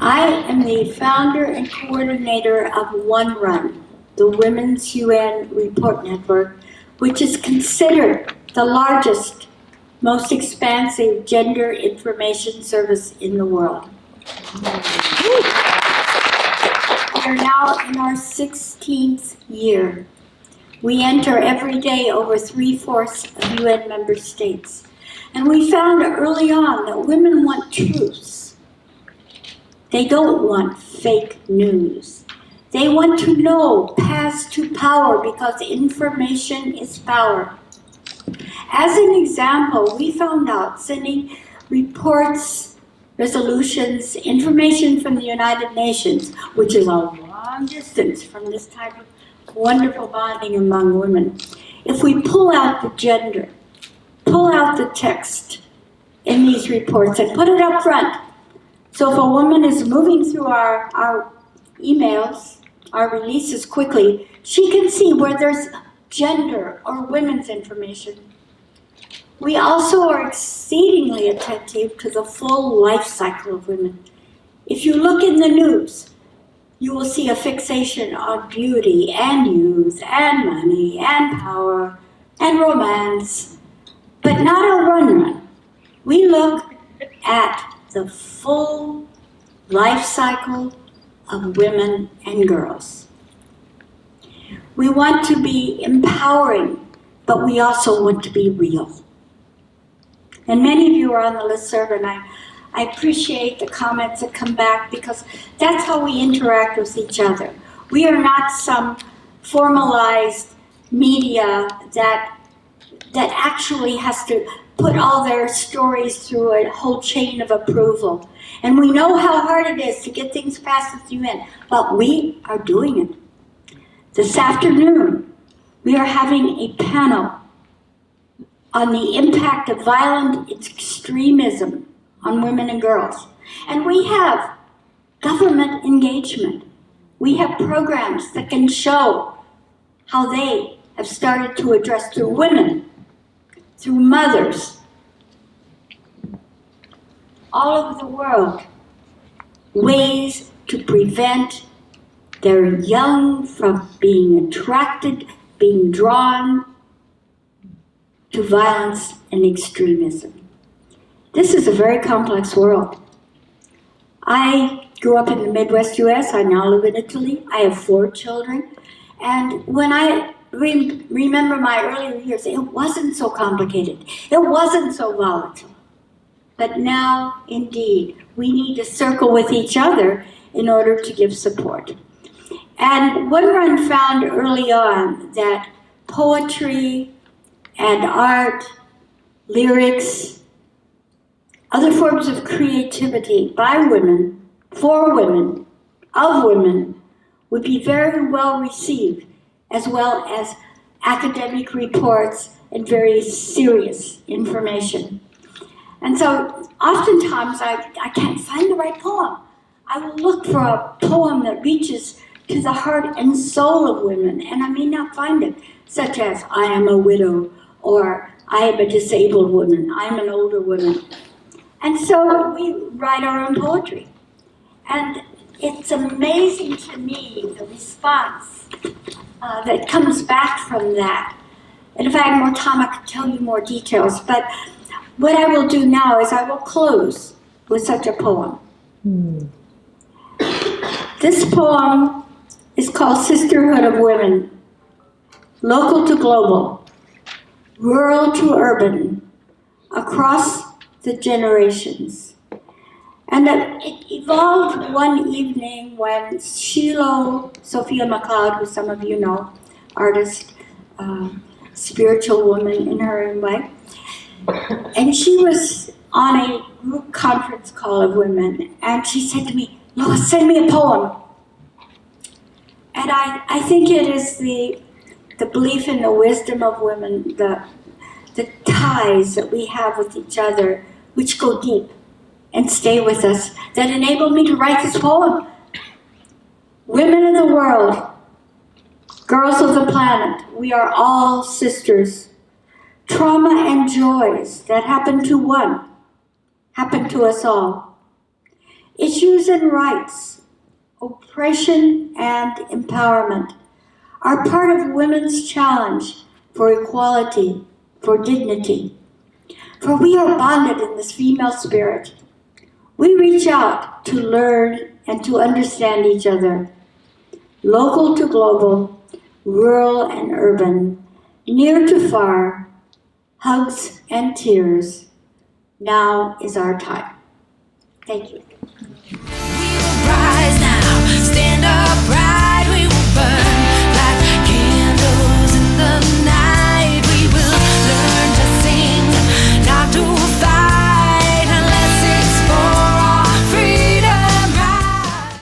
I am the founder and coordinator of WUNRN, the Women's UN Report Network, which is considered the largest, most expansive gender information service in the world. We are now in our 16th year. We enter every day over 3/4 of UN member states. And we found early on that women want truths. They don't want fake news. They want to know paths to power because information is power. As an example, we found out sending reports, resolutions, information from the United Nations, which is a long distance from this type of wonderful bonding among women. If we pull out the gender, pull out the text in these reports and put it up front, so if a woman is moving through our emails, our releases quickly, she can see where there's gender or women's information. We also are exceedingly attentive to the full life cycle of women. If you look in the news, you will see a fixation on beauty and youth and money and power and romance, but not a run. We look at the full life cycle of women and girls. We want to be empowering, but we also want to be real. And many of you are on the listserv, and I appreciate the comments that come back because that's how we interact with each other. We are not some formalized media that actually has to put all their stories through a whole chain of approval. And we know how hard it is to get things passed at the UN, but we are doing it. This afternoon, we are having a panel on the impact of violent extremism on women and girls. And we have government engagement. We have programs that can show how they have started to address through women, through mothers, all over the world, ways to prevent their young from being attracted, being drawn to violence and extremism. This is a very complex world. I grew up in the Midwest US. I now live in Italy. I have 4 children. And when I remember my earlier years, it wasn't so complicated. It wasn't so volatile. But now, indeed, we need to circle with each other in order to give support. And WUNRN found early on that poetry and art, lyrics, other forms of creativity by women, for women, of women, would be very well received, as well as academic reports and very serious information. And so oftentimes I can't find the right poem. I will look for a poem that reaches to the heart and soul of women, and I may not find it, such as I am a widow, or I am a disabled woman, I'm an older woman. And so we write our own poetry. And it's amazing to me, the response that comes back from that. And if I had more time, I could tell you more details. But what I will do now is I will close with such a poem. This poem is called Sisterhood of Women, Local to Global, Rural to Urban, Across the Generations. And it evolved one evening when Shiloh Sophia McLeod, who some of you know, artist, spiritual woman in her own way, and she was on a group conference call of women, and she said to me, Lois, send me a poem. And I think it is the belief in the wisdom of women, the ties that we have with each other, which go deep and stay with us, that enabled me to write this poem. Women of the world, girls of the planet, we are all sisters. Trauma and joys that happen to one, happen to us all. Issues and rights, oppression and empowerment are part of women's challenge for equality, for dignity. For we are bonded in this female spirit. We reach out to learn and to understand each other, local to global, rural and urban, near to far, hugs and tears. Now is our time. Thank you. We will rise now, stand upright, we will burn.